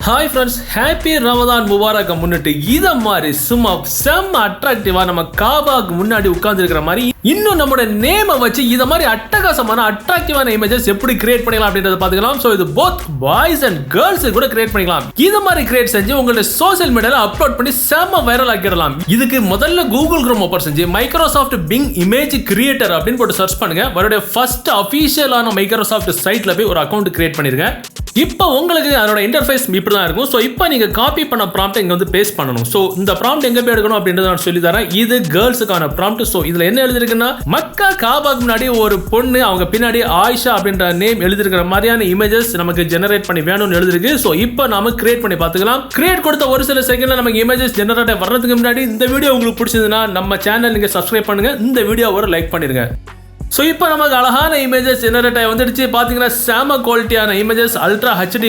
Hi friends, happy Ramadan Mubarak முன்னிட்டு இத மாதிரி சும்மா செம்ம அட்ராக்டிவா நம்ம காபாக்கு முன்னாடி உட்கார்ந்து இருக்கிற மாதிரி இன்னும் நம்மளோட நேமை வச்சு இத மாதிரி அட்டகாசமான அட்ராக்டிவான இமேஜஸ் எப்படி கிரியேட் பண்ணலாம் அப்படின்றத பாத்துக்கலாம். சோ இது both boys and girls கூட கிரியேட் பண்ணிக்கலாம். இத மாதிரி கிரியேட் செஞ்சு உங்களோட சோஷியல் மீடியால அப்லோட் பண்ணி செம்ம வைரல் ஆக்கிடலாம். இதுக்கு முதல்ல Google Chrome ஓபன் செஞ்சு Microsoft Bing Image Creator அப்படின்னு போட்டு சர்ச் பண்ணுங்க. அவருடைய ஃபர்ஸ்ட் அபிஷியலான Microsoft சைட்ல போய் ஒரு அக்கவுண்ட் கிரியேட் பண்ணிருங்க. இப்போ உங்களுக்கு அதோட இன்டர்ஃபேஸ் இப்படி தான் இருக்கும். ஸோ இப்போ நீங்கள் காப்பி பண்ண ப்ராம்ப்ட் இங்கே வந்து பேஸ்ட் பண்ணணும். ஸோ இந்த ப்ராம்ப்ட் எங்கே போய் எடுக்கணும் அப்படின்றத நான் சொல்லி தரேன். இது கேர்ள்ஸுக்கான ப்ராம்ப்ட். ஸோ இதில் என்ன எழுதிருக்குன்னா, மக்கா காபாக்கு முன்னாடி ஒரு பொண்ணு, அவங்க பின்னாடி ஆயிஷா அப்படின்ற நேம் எழுதிருக்கிற மாதிரியான இமேஜஸ் நமக்கு ஜெனரேட் பண்ணி வேணும்னு எழுதிருக்கு. ஸோ இப்போ நாம கிரியேட் பண்ணி பார்த்துக்கலாம். கிரியேட் கொடுத்த ஒரு சில செகண்ட்ல நமக்கு இமேஜஸ் ஜெனரேட் வர்றதுக்கு முன்னாடி இந்த வீடியோ உங்களுக்கு பிடிச்சதுன்னா நம்ம சேனல் நீங்கள் சப்ஸ்கிரைப் பண்ணுங்க, இந்த வீடியோ ஒரு லைக் பண்ணிருங்க. ஸோ இப்போ நமக்கு அழகான இமேஜஸ் ஜெனரேட் ஆகி வந்துடுச்சு. பார்த்தீங்கன்னா செம குவாலிட்டியான இமேஜஸ், அல்ட்ரா ஹெச்டி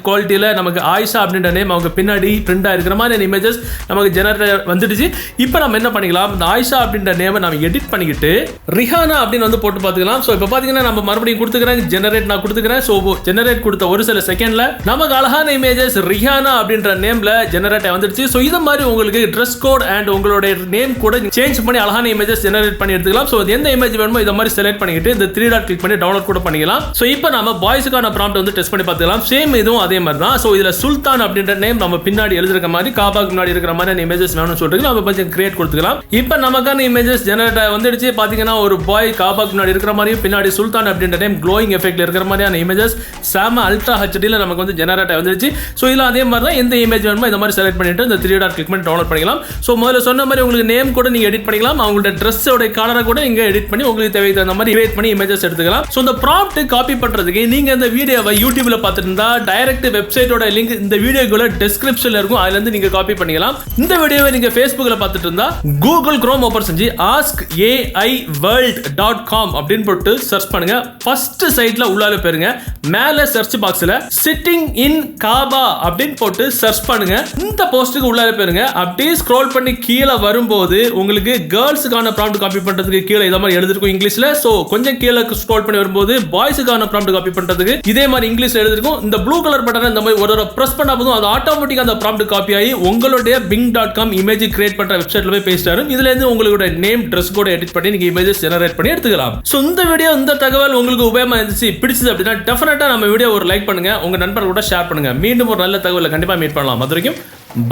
குவாலிட்டியில் நமக்கு ஆயிஷா அப்படின்ற நேம் அவங்க பின்னாடி பிரிண்ட் ஆகிருக்கிற மாதிரி இமேஜஸ் நமக்கு ஜெனரேட் வந்துடுச்சு. இப்போ நம்ம என்ன பண்ணிக்கலாம், இந்த ஆயிஷா அப்படின்ற நேமை நம்ம எடிட் பண்ணிக்கிட்டு ரிஹானா அப்படின்னு வந்து போட்டு பார்த்துக்கலாம். ஸோ இப்போ பார்த்தீங்கன்னா நம்ம மறுபடியும் கொடுத்துக்கிறேன், ஜெனரேட் நான் கொடுத்துக்கிறேன். ஸோ ஜெனரேட் கொடுத்த ஒரு சில செகண்டில் நமக்கு அழகான இமேஜஸ் ரிஹானா அப்படின்ற நேமில் ஜெனரேட் ஆகி வந்துடுச்சு. ஸோ இது மாதிரி உங்களுக்கு ட்ரெஸ் கோட் அண்ட் உங்களுடைய நேம் கூட சேஞ்ச் பண்ணி அழகான இமேஜஸ் ஜெனரேட் பண்ணி எடுத்துக்கலாம். ஸோ எந்த இமேஜ் வேணுமோ இதை மாதிரி செலக்ட் பண்ணிட்டு இந்த 3 டாட் கிளிக் பண்ணி டவுன்லோட் கூட பண்ணிக்கலாம். சோ இப்போ நாம பாய்ஸ்க்கான ப்ராம்ப்ட் வந்து டெஸ்ட் பண்ணி பார்த்துக்கலாம். சேம் இதுவும் அதே மாதிரி தான். சோ இதுல சுல்தான் அப்படின்ற நேம் நம்ம பின்னாடி எழுதிருக்க மாதிரி காபாக்கு முன்னாடி இருக்கிற மாதிரி இமேஜஸ் வேணும்னு சொல்லிட்டு நம்ம கொஞ்சம் கிரியேட் கொடுத்துக்கலாம். இப்போ நமக்கான இமேஜஸ் ஜெனரேட் வந்துடுச்சு. பாத்தீங்கன்னா ஒரு பாய் காபாக்கு முன்னாடி இருக்கிற மாதிரி, பின்னாடி சுல்தான் அப்படின்ற நேம் க்ளோயிங் எஃபெக்ட்ல இருக்கிற மாதிரியான இமேஜஸ் சாம அல்ட்ரா ஹெச்டில நமக்கு வந்து ஜெனரேட் வந்துடுச்சு. சோ இதுல அதே மாதிரி தான் எந்த இமேஜ் வேணுமோ இந்த மாதிரி செலக்ட் பண்ணிட்டு இந்த 3 டாட் கிளிக் பண்ணி டவுன்லோட் பண்ணிக்கலாம். சோ முதல்ல சொன்ன மாதிரி உங்களுக்கு நேம் கூட நீங்க எடிட் பண்ணிக்கலாம். அவங்களோட ட்ரெஸ்ஸோட கலரை கூட நீங்க எடிட் பண்ணி உங்களுக்கு தேவைக்கு தகுந்த மாதிரி கிரியேட் பண்ணி இமேஜஸ் எடுத்துக்கலாம். சோ இந்த ப்ராம்ப்ட் காப்பி பண்றதுக்கு நீங்க இந்த வீடியோவை யூடியூப்ல பார்த்துட்டு இருந்தா டைரக்ட் வெப்சைட்டோட லிங்க் இந்த வீடியோக்குள்ள டிஸ்கிரிப்ஷன்ல இருக்கும், அதுல இருந்து நீங்க காப்பி பண்ணிக்கலாம். இந்த வீடியோவை நீங்க Facebookல பார்த்துட்டு இருந்தா Google Chrome ஓபன் செஞ்சு askaiworld.com அப்படின்னு போட்டு சர்ச் பண்ணுங்க. ஃபர்ஸ்ட் சைட்ல உள்ளால போயிருங்க. மேல சர்ச் பாக்ஸ்ல சிட்டிங் இன் காபா அப்படின்னு போட்டு சர்ச் பண்ணுங்க. இந்த போஸ்டுக்கு உள்ளால போயிருங்க. அப்படியே ஸ்க்ரோல் பண்ணி கீழே வரும்போது உங்களுக்கு கேர்ள்ஸுக்கான ப்ராம்ப்ட் காப்பி பண்றதுக்கு கீழே இத மாதிரி எழுதிருக்கும் இங்கிலீஷ்ல. சோ கொஞ்சம் கீழே ஸ்க்ரோல் பண்ணி வரும்போது பாய்ஸுக்கான ப்ராம்ப்ட் காப்பி பண்றதுக்கு இதே மாதிரி இங்கிலீஷ்ல எழுதிருக்கும். இந்த ப்ளூ கலர் பட்டனை இந்த மாதிரி ஒரு பிரஸ் பண்ணா போதும் அது ஆட்டோமேட்டிக்கா அந்த ப்ராம்ப்ட் காப்பி ஆகி உங்களுடைய bing.com இமேஜ் கிரியேட் பண்ற வெப்சைட்ல போய் பேஸ்ட் ஆகும். இதுல இருந்து உங்களுடைய நேம், ட்ரெஸ் கோட் எடிட் பண்ணி நீங்க இமேஜஸ் ஜெனரேட் பண்ணி எடுத்துக்கலாம். சோ இந்த வீடியோ, இந்த தகவல் உங்களுக்கு உபயோகமா இருந்துச்சு, பிடிச்சது அப்படின்னா டெஃபினட்டா நம்ம வீடியோ ஒரு லைக் பண்ணுங்க, உங்க நண்பர்கள் கூட ஷேர் பண்ணுங்க. மீண்டும் ஒரு நல்ல தகவலை கண்டிப்பா மீட் பண்ணலாம். அது வரைக்கும்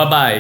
பை.